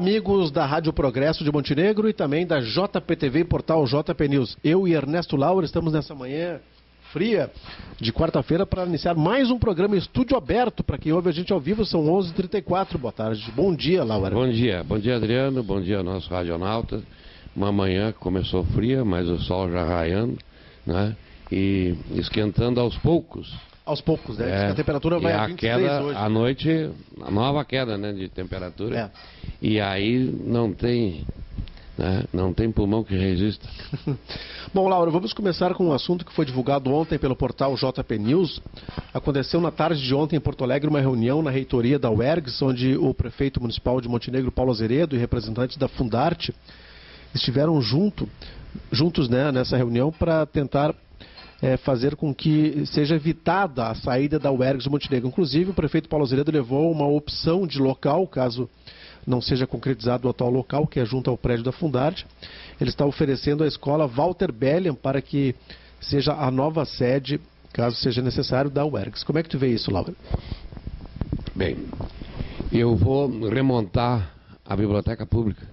amigos da Rádio Progresso de Montenegro e também da JPTV e portal JP News. Eu e Ernesto Laura estamos nessa manhã fria de quarta-feira para iniciar mais um programa Estúdio Aberto. Para quem ouve a gente ao vivo, são 11h34. Boa tarde. Bom dia, Laura. Bom dia, Adriano. Bom dia, nosso radionauta. Uma manhã que começou fria, mas o sol já raiando, né? E esquentando aos poucos. Aos poucos, né? Diz que a temperatura vai a 26 queda, hoje. À noite, a nova queda, né, de temperatura. É. E aí não tem, né, não tem pulmão que resista. Bom, Laura, vamos começar com um assunto que foi divulgado ontem pelo portal JP News. Aconteceu na tarde de ontem em Porto Alegre uma reunião na reitoria da UERGS, onde o prefeito municipal de Montenegro, Paulo Azeredo, e representantes da Fundarte estiveram juntos, né, nessa reunião para tentar fazer com que seja evitada a saída da UERGS de Montenegro. Inclusive, o prefeito Paulo Azeredo levou uma opção de local, caso não seja concretizado o atual local, que é junto ao prédio da Fundarte. Ele está oferecendo a escola Walter Bellion para que seja a nova sede, caso seja necessário, da UERGS. Como é que tu vê isso, Laura? Bem, eu vou remontar a biblioteca pública.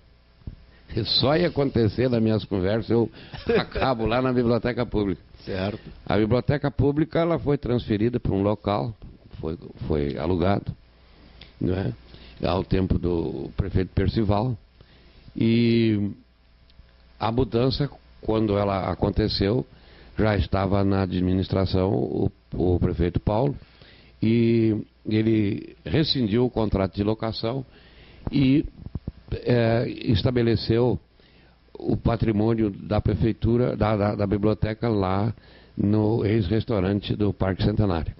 Só ia acontecer nas minhas conversas, eu acabo lá na biblioteca pública. Certo. A biblioteca pública ela foi transferida para um local, foi alugado, não é? Ao tempo do prefeito Percival. E a mudança, quando ela aconteceu, já estava na administração o prefeito Paulo, e ele rescindiu o contrato de locação e estabeleceu o patrimônio da prefeitura, da biblioteca lá no ex-restaurante do Parque Centenário.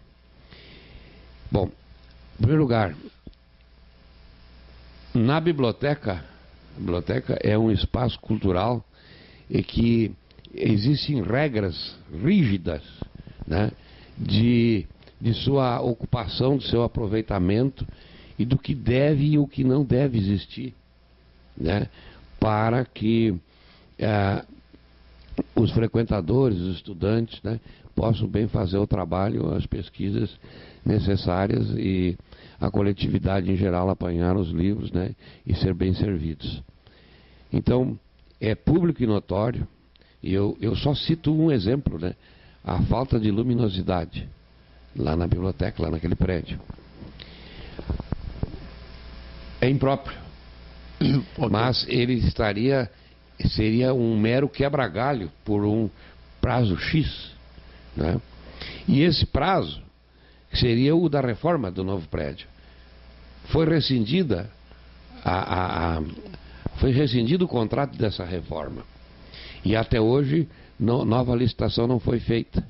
Bom, em primeiro lugar, na biblioteca, a biblioteca é um espaço cultural e que existem regras rígidas, né, de sua ocupação, do seu aproveitamento e do que deve e o que não deve existir, né, para que os frequentadores, os estudantes, né, possam bem fazer o trabalho, as pesquisas necessárias e a coletividade em geral apanhar os livros, né, e ser bem servidos. Então, é público e notório, e eu só cito um exemplo, né, a falta de luminosidade lá na biblioteca, lá naquele prédio. É impróprio, mas ele seria um mero quebra-galho por um prazo X, né? E esse prazo seria o da reforma do novo prédio. Foi rescindida foi rescindido o contrato dessa reforma. E até hoje nova licitação não foi feita.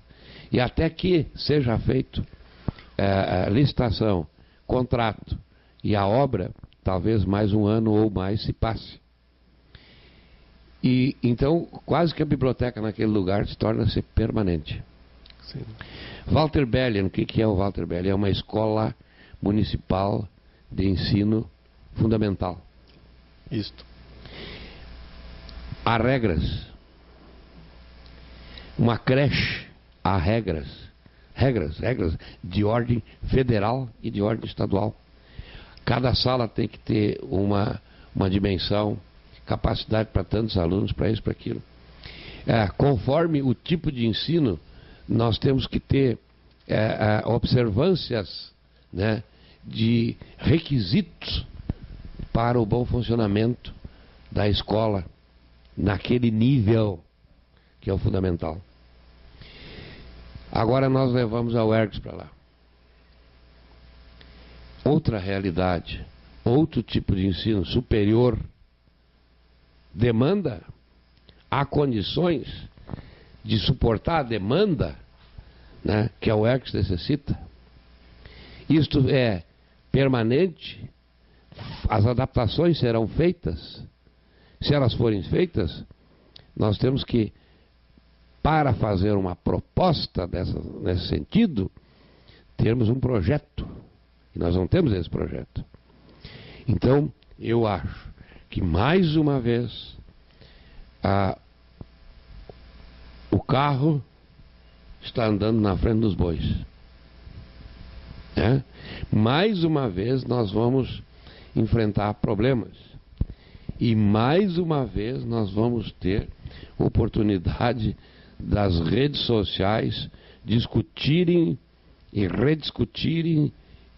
E até que seja feito a licitação, contrato e a obra, talvez mais um ano ou mais se passe. E então quase que a biblioteca naquele lugar se torna-se permanente. Sim. Walter Bellion, o que é o Walter Bellion? É uma escola municipal de ensino fundamental. Isto. Há regras. Uma creche, há regras de ordem federal e de ordem estadual. Cada sala tem que ter uma dimensão, capacidade para tantos alunos, para isso, para aquilo. Conforme o tipo de ensino, nós temos que ter observâncias, né, de requisitos para o bom funcionamento da escola naquele nível que é o fundamental. Agora nós levamos a UERGS para lá. Outra realidade, outro tipo de ensino superior, demanda, há condições de suportar a demanda, né, que a UERGS necessita. Isto é permanente, as adaptações serão feitas. Se elas forem feitas, nós temos que, para fazer uma proposta nesse sentido, termos um projeto. E nós não temos esse projeto. Então, eu acho que, mais uma vez, o carro está andando na frente dos bois. Mais uma vez, nós vamos enfrentar problemas. E mais uma vez nós vamos ter oportunidade das redes sociais discutirem e rediscutirem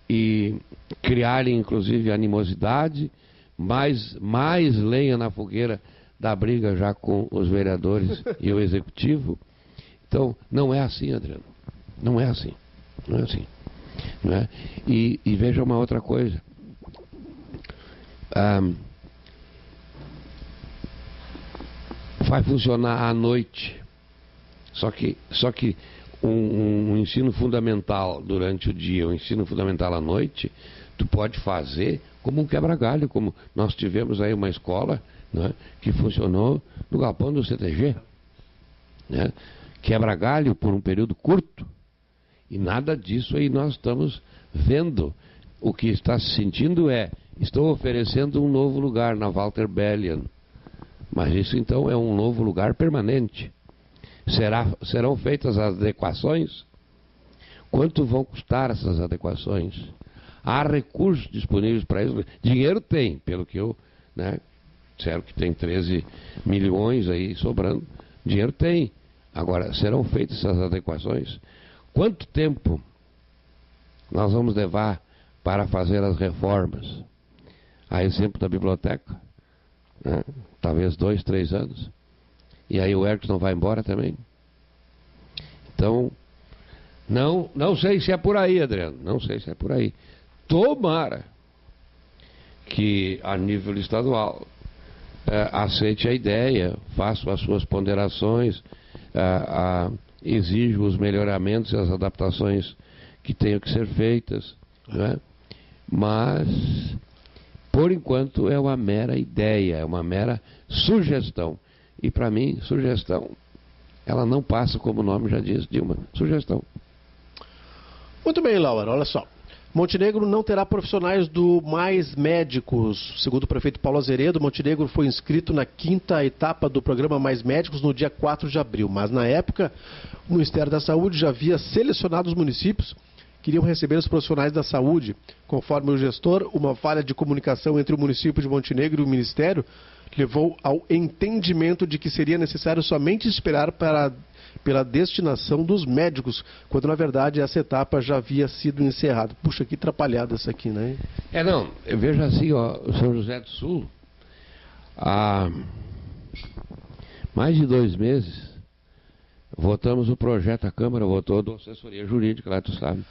e criarem inclusive animosidade, mais lenha na fogueira da briga já com os vereadores e o executivo. Então, não é assim, Adriano. Não é assim. Não é assim. Não é? E veja uma outra coisa. Vai funcionar à noite. Só que um ensino fundamental durante o dia, um ensino fundamental à noite, tu pode fazer como um quebra-galho, como nós tivemos aí uma escola, né, que funcionou no galpão do CTG. Né? Quebra-galho por um período curto. E nada disso aí nós estamos vendo. O que está se sentindo estou oferecendo um novo lugar na Walter Bellion. Mas isso então é um novo lugar permanente. Serão feitas as adequações? Quanto vão custar essas adequações? Há recursos disponíveis para isso? Dinheiro tem, pelo que eu, né, disseram que tem 13 milhões aí sobrando. Dinheiro tem. Agora, serão feitas essas adequações? Quanto tempo nós vamos levar para fazer as reformas? A exemplo da biblioteca, né? Talvez 2, 3 anos. E aí o Hercules não vai embora também. Então, não sei se é por aí, Adriano. Não sei se é por aí. Tomara que a nível estadual aceite a ideia, faça as suas ponderações, exija os melhoramentos e as adaptações que tenham que ser feitas, né? Mas, por enquanto, é uma mera ideia, é uma mera sugestão. E, para mim, sugestão, ela não passa, como o nome já diz, de uma sugestão. Muito bem, Laura, olha só. Montenegro não terá profissionais do Mais Médicos. Segundo o prefeito Paulo Azeredo, Montenegro foi inscrito na 5ª etapa do programa Mais Médicos no dia 4 de abril. Mas, na época, o Ministério da Saúde já havia selecionado os municípios que iriam receber os profissionais da saúde. Conforme o gestor, uma falha de comunicação entre o município de Montenegro e o Ministério levou ao entendimento de que seria necessário somente esperar pela destinação dos médicos, quando na verdade essa etapa já havia sido encerrada. Puxa, que atrapalhada essa aqui, né? Não, eu vejo assim, ó, São José do Sul, há mais de 2 meses, votamos o projeto, a Câmara votou, da assessoria jurídica, lá tu sabe,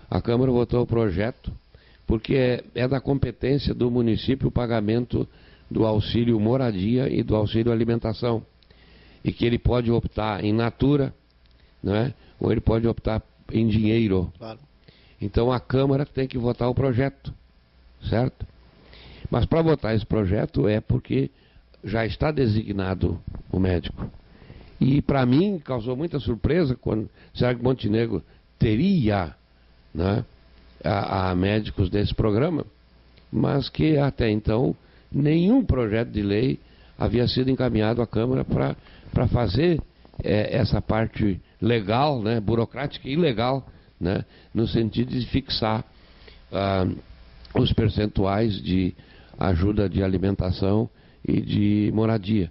a Câmara votou o projeto, porque é da competência do município o pagamento do auxílio moradia e do auxílio alimentação. E que ele pode optar em natura, não é? Ou ele pode optar em dinheiro. Claro. Então a Câmara tem que votar o projeto, certo? Mas para votar esse projeto é porque já está designado o médico. E para mim causou muita surpresa quando será que Montenegro teria, né, a médicos desse programa, mas que até então nenhum projeto de lei havia sido encaminhado à Câmara para fazer essa parte legal, né, burocrática e legal, né, no sentido de fixar os percentuais de ajuda de alimentação e de moradia.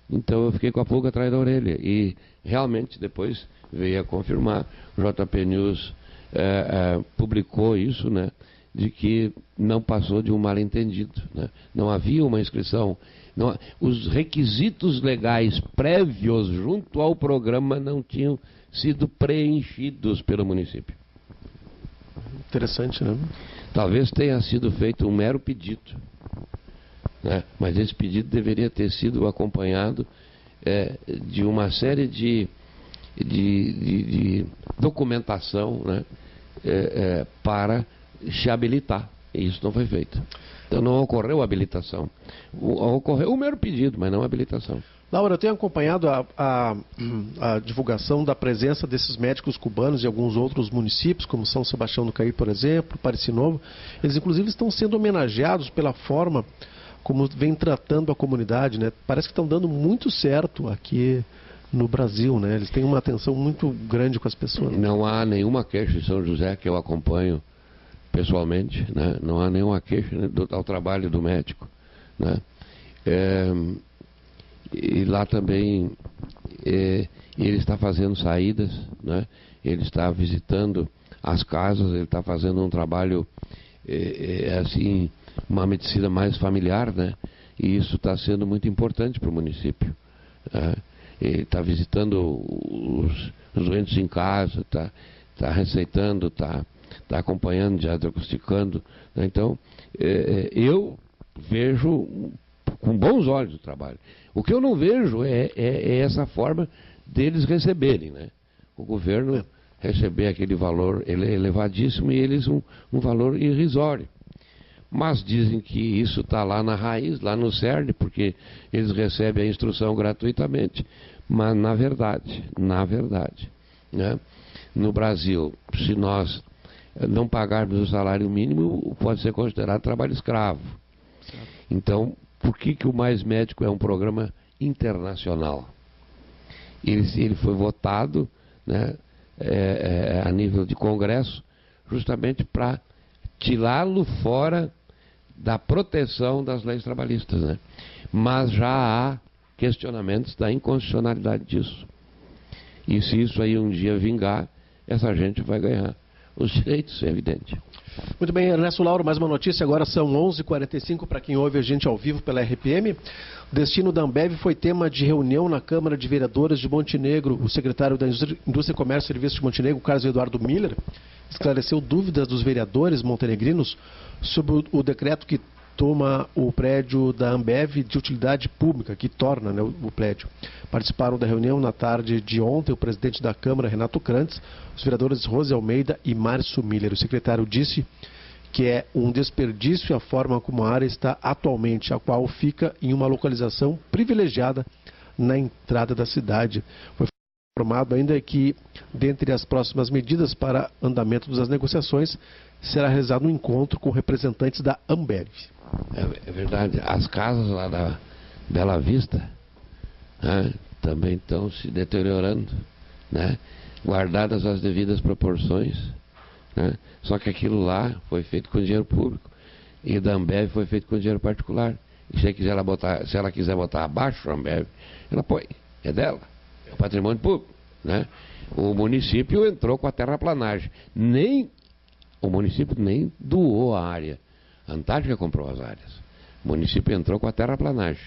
Então eu fiquei com a pulga atrás da orelha e realmente depois veio a confirmar, o JP News publicou isso, né, de que não passou de um mal-entendido, né? Não havia uma inscrição, os requisitos legais prévios junto ao programa não tinham sido preenchidos pelo município. Interessante, né? Talvez tenha sido feito um mero pedido, né? Mas esse pedido deveria ter sido acompanhado de uma série de documentação, né? Para se habilitar. E isso não foi feito. Então não ocorreu habilitação. Ocorreu o mero pedido, mas não a habilitação. Laura, eu tenho acompanhado a divulgação da presença desses médicos cubanos em alguns outros municípios, como São Sebastião do Caí, por exemplo, Parecis Novo. Eles, inclusive, estão sendo homenageados pela forma como vem tratando a comunidade, né? Parece que estão dando muito certo aqui no Brasil, né? Eles têm uma atenção muito grande com as pessoas. Não há nenhuma queixa de São José que eu acompanho pessoalmente, né? Não há nenhuma queixa, né, ao trabalho do médico, né? E lá também ele está fazendo saídas, né? Ele está visitando as casas, ele está fazendo um trabalho assim, uma medicina mais familiar, né? E isso está sendo muito importante para o município. Ele está visitando os doentes em casa, está receitando, está acompanhando, diagnosticando, né? Então, eu vejo com bons olhos o trabalho. O que eu não vejo é essa forma deles receberem, né? O governo receber aquele valor elevadíssimo e eles um valor irrisório. Mas dizem que isso está lá na raiz, lá no cerne, porque eles recebem a instrução gratuitamente. Mas na verdade, né? No Brasil, se nós não pagarmos o salário mínimo, pode ser considerado trabalho escravo. Então, por que o Mais Médico é um programa internacional? Ele foi votado, né, a nível de Congresso, justamente para tirá-lo fora da proteção das leis trabalhistas, né? Mas já há questionamentos da inconstitucionalidade disso. E se isso aí um dia vingar, essa gente vai ganhar os direitos, é evidente. Muito bem, Ernesto Lauro, mais uma notícia. Agora são 11h45 para quem ouve a gente ao vivo pela RPM. O destino da Ambev foi tema de reunião na Câmara de Vereadores de Montenegro. O secretário da Indústria, Comércio e Serviços de Montenegro, Carlos Eduardo Miller, esclareceu dúvidas dos vereadores montenegrinos sobre o decreto que toma o prédio da Ambev de utilidade pública, que torna, né, o prédio. Participaram da reunião na tarde de ontem o presidente da Câmara, Renato Crantes, os vereadores Rose Almeida e Márcio Miller. O secretário disse que é um desperdício a forma como a área está atualmente, a qual fica em uma localização privilegiada na entrada da cidade. Foi informado ainda que, dentre as próximas medidas para andamento das negociações, será realizado um encontro com representantes da Ambev. É verdade, as casas lá da Bela Vista, né, também estão se deteriorando, né, guardadas as devidas proporções, né, só que aquilo lá foi feito com dinheiro público e da Ambev foi feito com dinheiro particular. E se ela quiser botar abaixo a Ambev, ela põe, é dela, é o patrimônio público, né? O município entrou com a terraplanagem, o município nem doou a área. A Antártica comprou as áreas. O município entrou com a terraplanagem.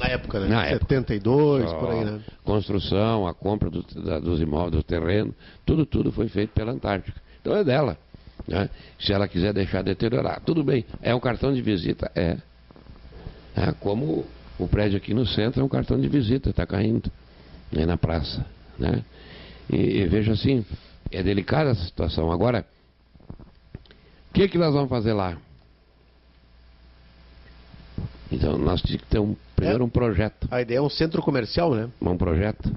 Na época, né? Na 72, época. Por aí, né? Construção, a compra dos imóveis, do terreno, tudo foi feito pela Antártica. Então é dela, né? Se ela quiser deixar deteriorar, tudo bem. É um cartão de visita? Como o prédio aqui no centro é um cartão de visita, está caindo, né, na praça, né? E veja assim, é delicada essa situação. Agora, o que nós vamos fazer lá? Então, nós temos que ter primeiro um projeto. A ideia é um centro comercial, né? Um projeto?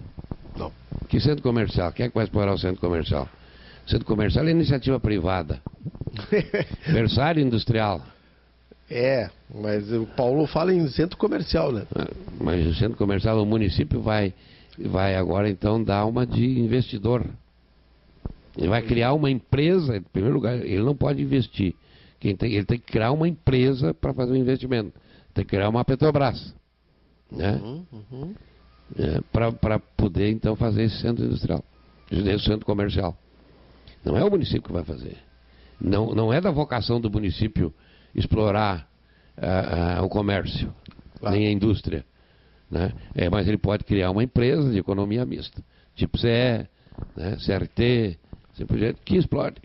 Não. Que centro comercial? Quem é que vai explorar o centro comercial? O centro comercial é iniciativa privada. Berçário industrial. Mas o Paulo fala em centro comercial, né? Mas o centro comercial, o município vai agora então dar uma de investidor. Ele vai criar uma empresa, em primeiro lugar, ele não pode investir. Ele tem que criar uma empresa para fazer um investimento. Tem que criar uma Petrobras, né? Para poder então fazer esse centro industrial, esse centro comercial. Não é o município que vai fazer. Não é da vocação do município explorar o comércio, nem a indústria, né? Mas ele pode criar uma empresa de economia mista, tipo CE, né? CRT, assim por diante, que explode.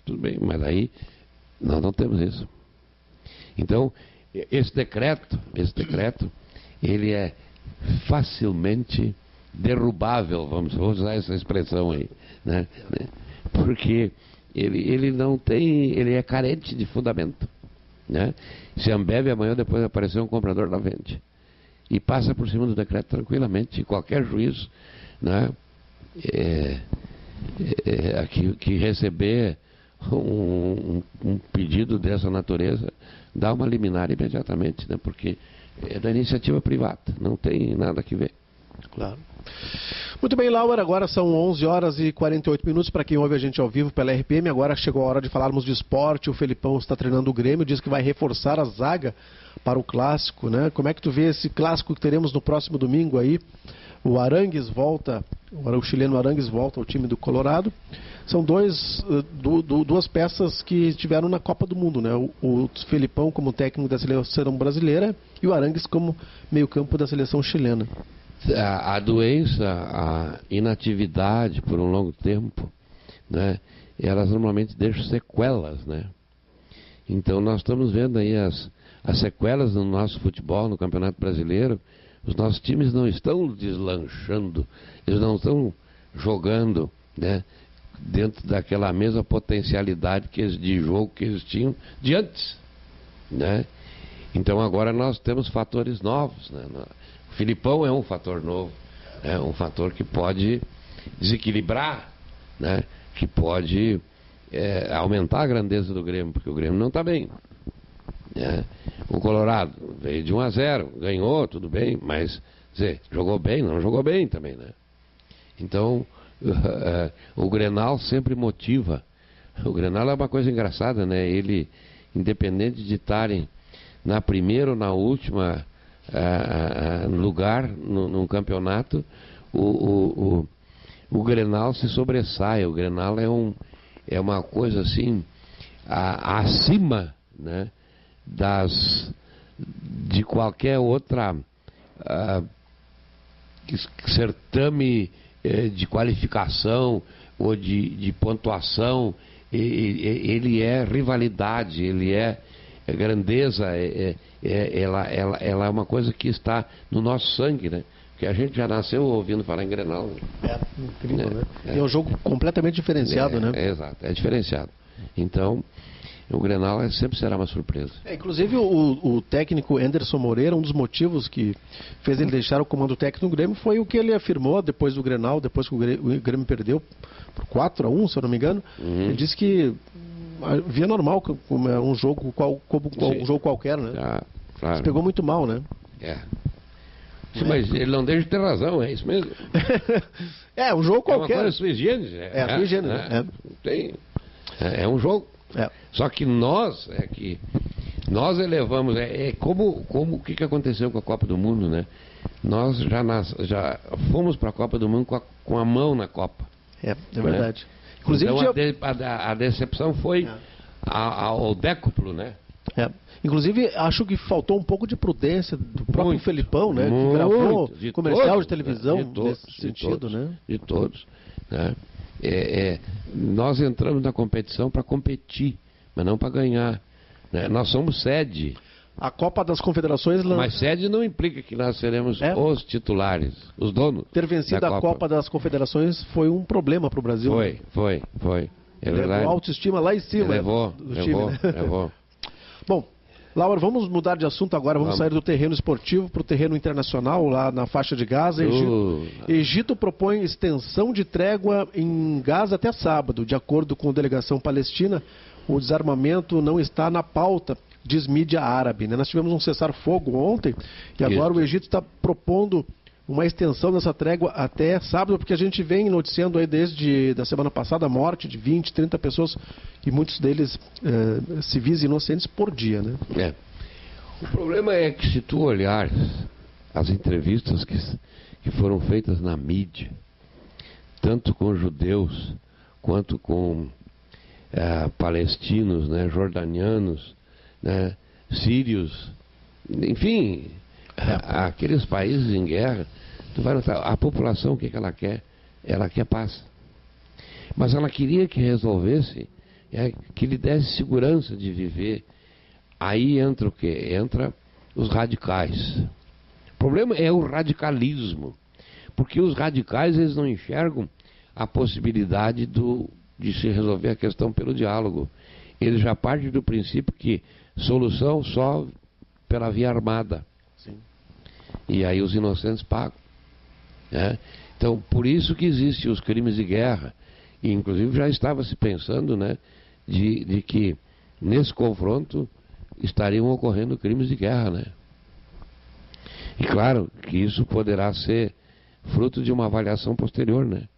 Tudo bem, mas aí nós não temos isso. Então, esse decreto, ele é facilmente derrubável, vamos usar essa expressão aí, né? Porque ele não tem, ele é carente de fundamento, né? Se a Ambev amanhã ou depois aparecer um comprador, ela vende. E passa por cima do decreto tranquilamente, qualquer juiz, né, que receber um pedido dessa natureza, dá uma liminar imediatamente, né, porque é da iniciativa privada, não tem nada que ver. Claro. Muito bem, Laura, agora são 11 horas e 48 minutos para quem ouve a gente ao vivo pela RPM. Agora chegou a hora de falarmos de esporte. O Felipão está treinando o Grêmio, diz que vai reforçar a zaga para o clássico, né? Como é que tu vê esse clássico que teremos no próximo domingo aí? O Arangues volta, o chileno Arangues volta ao time do Colorado. São duas peças que estiveram na Copa do Mundo, né? O Felipão como técnico da seleção brasileira e o Arangues como meio-campo da seleção chilena. A doença, a inatividade por um longo tempo, né? Elas normalmente deixam sequelas, né? Então nós estamos vendo aí as sequelas no nosso futebol, no Campeonato Brasileiro. Os nossos times não estão deslanchando, eles não estão jogando, né, dentro daquela mesma potencialidade de jogo que eles tinham de antes, né? Então agora nós temos fatores novos, né? O Felipão é um fator novo, é um fator que pode desequilibrar, né? Que pode aumentar a grandeza do Grêmio, porque o Grêmio não está bem. O Colorado veio de 1-0, ganhou, tudo bem, mas jogou bem, não jogou bem também, né? Então, o Grenal sempre motiva. O Grenal é uma coisa engraçada, né? Ele, independente de estarem na primeira ou na última lugar no campeonato, o Grenal se sobressai. O Grenal é uma coisa assim, acima, né, de qualquer outra certame de qualificação ou de pontuação. Ele é rivalidade, ele é grandeza, ela é uma coisa que está no nosso sangue, né? Porque a gente já nasceu ouvindo falar em Grenal. Incrível, né? É um jogo completamente diferenciado, né? Exato, é diferenciado. Então, o Grenal sempre será uma surpresa. Inclusive o técnico Anderson Moreira, um dos motivos que fez ele deixar o comando técnico do Grêmio foi o que ele afirmou depois do Grenal, depois que o Grêmio perdeu por 4-1, se eu não me engano. Ele disse que via normal como um jogo como um jogo qualquer, né? Claro. Se pegou muito mal, né? Sim, mas ele não deixa de ter razão, é isso mesmo. Um jogo qualquer. É uma coisa sui generis. Sui generis. É um jogo. Só que nós elevamos, como o que aconteceu com a Copa do Mundo, né? Nós já fomos para a Copa do Mundo com a mão na Copa. É verdade. Inclusive, então a decepção foi ao décuplo, né? Inclusive, acho que faltou um pouco de prudência do próprio Felipão, né? Que gravou comercial de televisão nesse sentido, né? De todos, né? Nós entramos na competição para competir, mas não para ganhar, né? Nós somos sede. A Copa das Confederações... Mas sede não implica que nós seremos os titulares, os donos. Ter vencido a Copa das Confederações foi um problema para o Brasil. Foi. É verdade. Levou autoestima lá em cima. Levou. Bom, Laura, vamos mudar de assunto agora. Vamos sair do terreno esportivo para o terreno internacional, lá na faixa de Gaza. Egito propõe extensão de trégua em Gaza até sábado. De acordo com a delegação palestina, o desarmamento não está na pauta, diz mídia árabe, né? Nós tivemos um cessar-fogo ontem e agora o Egito está propondo uma extensão dessa trégua até sábado, porque a gente vem noticiando aí desde da semana passada a morte de 20, 30 pessoas e muitos deles civis inocentes por dia, né? O problema é que se tu olhares as entrevistas que foram feitas na mídia, tanto com judeus quanto com palestinos, né, jordanianos, né, sírios, enfim, aqueles países em guerra, tu vai notar, a população, o que ela quer? Ela quer paz. Mas ela queria que resolvesse, que lhe desse segurança de viver. Aí entra o quê? Entra os radicais. O problema é o radicalismo, porque os radicais eles não enxergam a possibilidade de se resolver a questão pelo diálogo. Eles já partem do princípio que solução só pela via armada. Sim. E aí os inocentes pagam. Né? Então, por isso que existem os crimes de guerra. E, inclusive, já estava se pensando, né, de que nesse confronto estariam ocorrendo crimes de guerra. Né? E claro que isso poderá ser fruto de uma avaliação posterior, né?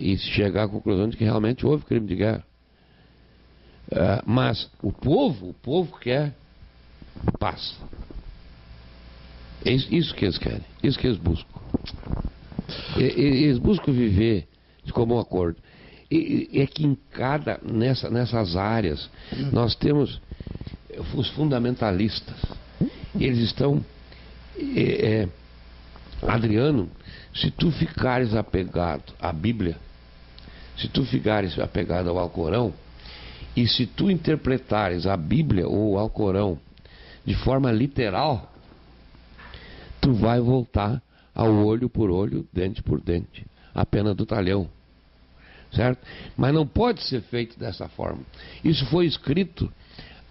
E chegar à conclusão de que realmente houve crime de guerra. Mas o povo quer paz. É isso que eles querem, isso que eles buscam. Eles buscam viver de comum acordo. É que nessas áreas nós temos os fundamentalistas. Eles estão... Adriano, se tu ficares apegado à Bíblia, se tu ficares apegado ao Alcorão, e se tu interpretares a Bíblia ou o Alcorão de forma literal, tu vai voltar ao olho por olho, dente por dente, a pena do talhão, certo? Mas não pode ser feito dessa forma. Isso foi escrito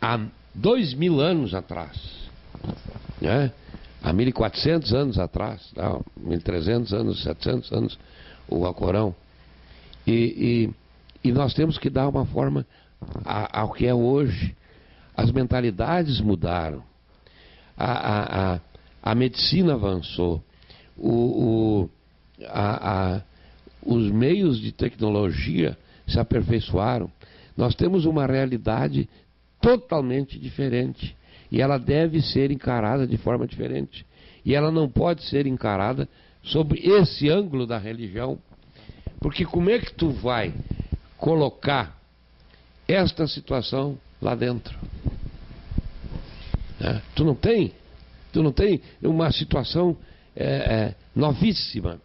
há 2000 anos atrás, né? Há 1400 anos atrás, 1300 anos, 700 anos, o Alcorão. E nós temos que dar uma forma ao que é hoje. As mentalidades mudaram, a medicina avançou, os meios de tecnologia se aperfeiçoaram. Nós temos uma realidade totalmente diferente. E ela deve ser encarada de forma diferente. E ela não pode ser encarada sob esse ângulo da religião. Porque como é que tu vai colocar esta situação lá dentro? Tu não tem uma situação novíssima,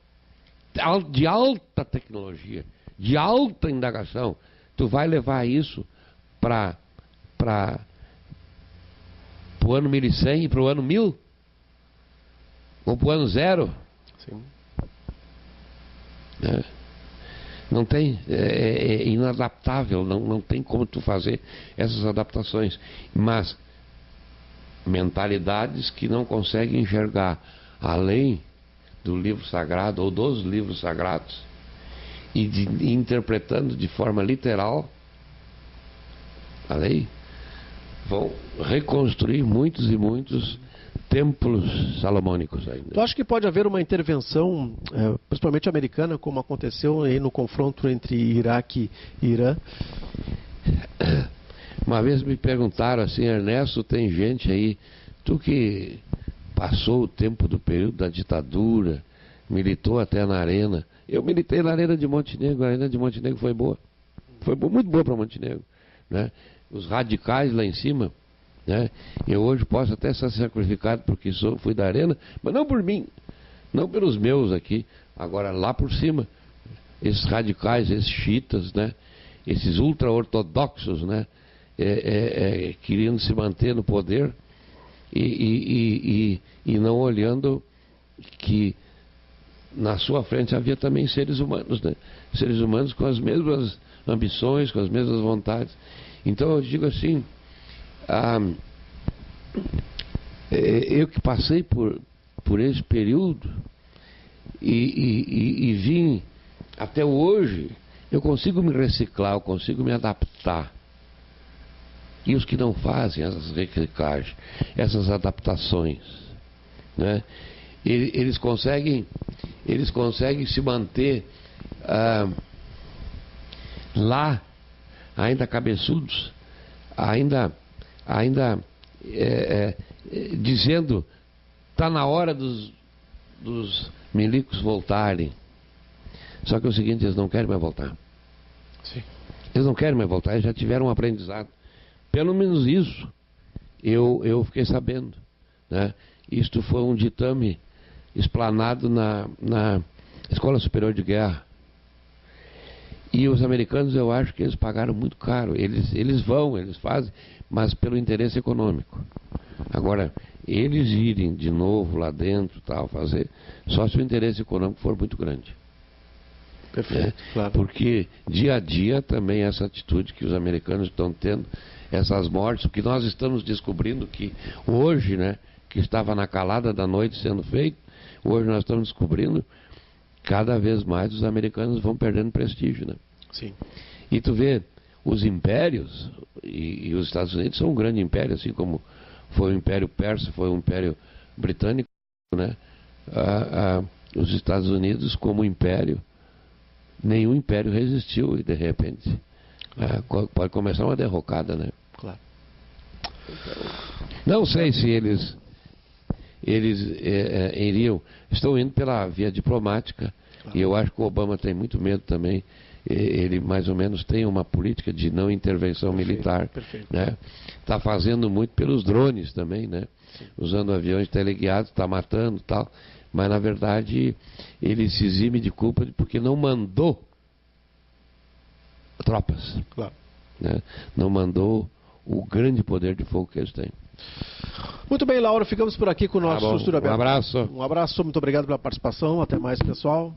de alta tecnologia, de alta indagação. Tu vai levar isso para o ano 1100 e para o ano 1000? Ou para o ano 0? Sim. Não tem, é inadaptável, não tem como tu fazer essas adaptações. Mas mentalidades que não conseguem enxergar além do livro sagrado ou dos livros sagrados e interpretando de forma literal a lei, vão reconstruir muitos e muitos templos salomônicos ainda. Tu acha que pode haver uma intervenção, principalmente americana, como aconteceu aí no confronto entre Iraque e Irã? Uma vez me perguntaram assim: Ernesto, tem gente aí, tu que passou o tempo do período da ditadura, militou até na Arena. Eu militei na Arena de Montenegro, a Arena de Montenegro foi boa. Foi muito boa para Montenegro, né? Os radicais lá em cima, né? Eu hoje posso até ser sacrificado porque fui da Arena, mas não por mim, não pelos meus aqui. Agora lá por cima, esses radicais, esses xiitas, né? Esses ultra-ortodoxos, né? Querendo se manter no poder e não olhando que na sua frente havia também seres humanos, né? Seres humanos com as mesmas ambições, com as mesmas vontades. Então eu digo assim, eu que passei por esse período e vim até hoje, eu consigo me reciclar, eu consigo me adaptar. E os que não fazem essas reciclagens, essas adaptações, né? Eles conseguem se manter lá, ainda cabeçudos, ainda dizendo, está na hora dos milicos voltarem. Só que é o seguinte, eles não querem mais voltar. Sim. Eles não querem mais voltar, eles já tiveram um aprendizado. Pelo menos isso eu fiquei sabendo, né? Isto foi um ditame explanado na Escola Superior de Guerra. E os americanos, eu acho que eles pagaram muito caro. Eles fazem, mas pelo interesse econômico. Agora, eles irem de novo lá dentro, tal, fazer, só se o interesse econômico for muito grande. Perfeito, claro. Porque dia a dia também essa atitude que os americanos estão tendo, essas mortes, o que nós estamos descobrindo que hoje, né, que estava na calada da noite sendo feito, hoje nós estamos descobrindo cada vez mais os americanos vão perdendo prestígio, né? Sim. E tu vê, os impérios, e os Estados Unidos são um grande império, assim como foi o Império Persa, foi o Império Britânico, né? os Estados Unidos, como império, nenhum império resistiu e de repente pode começar uma derrocada, né? Claro. Não sei se eles iriam, estão indo pela via diplomática, claro. E eu acho que o Obama tem muito medo também. Ele mais ou menos tem uma política de não intervenção militar, né? Está fazendo muito pelos drones também, né? Sim. Usando aviões teleguiados, está matando, tal. Mas na verdade ele se exime de culpa porque não mandou tropas, claro. Né? Não mandou o grande poder de fogo que eles têm. Muito bem, Lauro, ficamos por aqui com o nosso Estúdio Aberto. Um abraço. Um abraço, muito obrigado pela participação. Até mais, pessoal.